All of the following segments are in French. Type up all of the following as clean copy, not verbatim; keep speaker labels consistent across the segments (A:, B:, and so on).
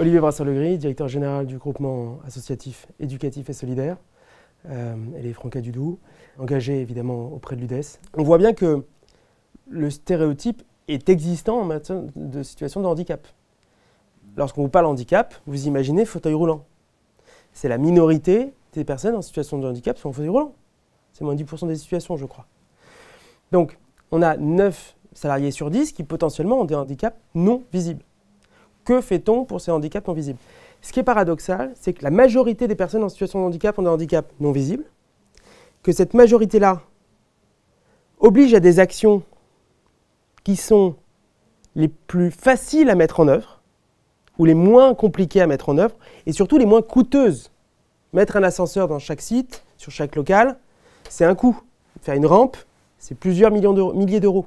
A: Olivier Brasseur-Legris, directeur général du groupement associatif éducatif et solidaire, et les Francas du Doubs, engagé évidemment auprès de l'UDES. On voit bien que le stéréotype est existant en matière de situation de handicap. Lorsqu'on vous parle handicap, vous imaginez fauteuil roulant. C'est la minorité des personnes en situation de handicap qui sont en fauteuil roulant. C'est moins de 10% des situations, je crois. Donc, on a 9 salariés sur 10 qui potentiellement ont des handicaps non visibles. Que fait-on pour ces handicaps non visibles? Ce qui est paradoxal, c'est que la majorité des personnes en situation de handicap ont des handicaps non visibles, que cette majorité-là oblige à des actions qui sont les plus faciles à mettre en œuvre, ou les moins compliquées à mettre en œuvre, et surtout les moins coûteuses. Mettre un ascenseur dans chaque site, sur chaque local, c'est un coût. Faire une rampe, c'est plusieurs milliers d'euros.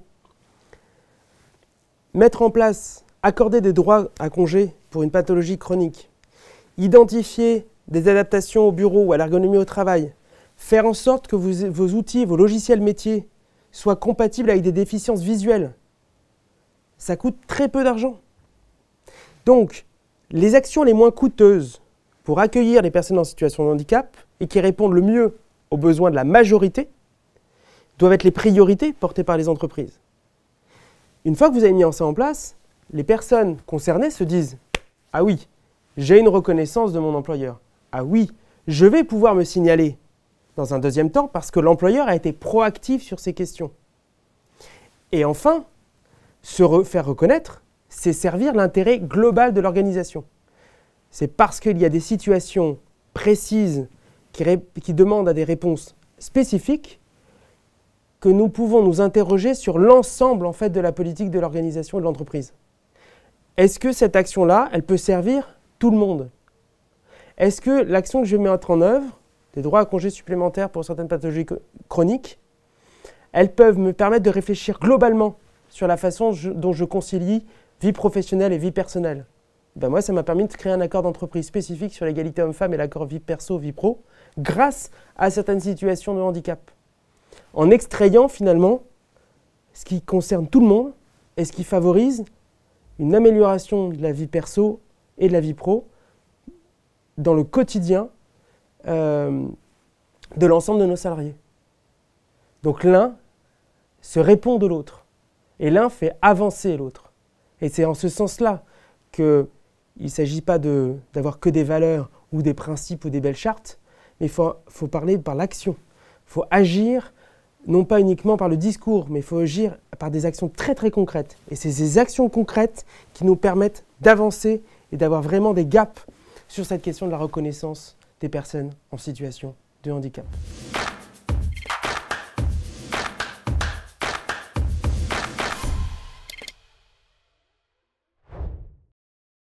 A: Mettre en place, accorder des droits à congé pour une pathologie chronique, identifier des adaptations au bureau ou à l'ergonomie au travail, faire en sorte que vos outils, vos logiciels métiers soient compatibles avec des déficiences visuelles, ça coûte très peu d'argent. Donc, les actions les moins coûteuses pour accueillir les personnes en situation de handicap et qui répondent le mieux aux besoins de la majorité doivent être les priorités portées par les entreprises. Une fois que vous avez mis ça en place, les personnes concernées se disent « Ah oui, j'ai une reconnaissance de mon employeur. Ah oui, je vais pouvoir me signaler dans un deuxième temps parce que l'employeur a été proactif sur ces questions. » Et enfin, se faire reconnaître, c'est servir l'intérêt global de l'organisation. C'est parce qu'il y a des situations précises qui demandent à des réponses spécifiques que nous pouvons nous interroger sur l'ensemble en fait, de la politique de l'organisation et de l'entreprise. Est-ce que cette action-là, elle peut servir tout le monde? Est-ce que l'action que je vais mettre en œuvre, des droits à congés supplémentaires pour certaines pathologies chroniques, elles peuvent me permettre de réfléchir globalement sur la façon dont je concilie vie professionnelle et vie personnelle? Ben moi, ça m'a permis de créer un accord d'entreprise spécifique sur l'égalité homme-femme et l'accord vie perso, vie pro, grâce à certaines situations de handicap. En extrayant finalement ce qui concerne tout le monde et ce qui favorise une amélioration de la vie perso et de la vie pro dans le quotidien de l'ensemble de nos salariés. Donc l'un se répond de l'autre et l'un fait avancer l'autre. Et c'est en ce sens-là qu'il ne s'agit pas d'avoir que des valeurs ou des principes ou des belles chartes, mais il faut parler par l'action. Il faut agir non pas uniquement par le discours, mais il faut agir par des actions très très concrètes. Et c'est ces actions concrètes qui nous permettent d'avancer et d'avoir vraiment des gaps sur cette question de la reconnaissance des personnes en situation de handicap.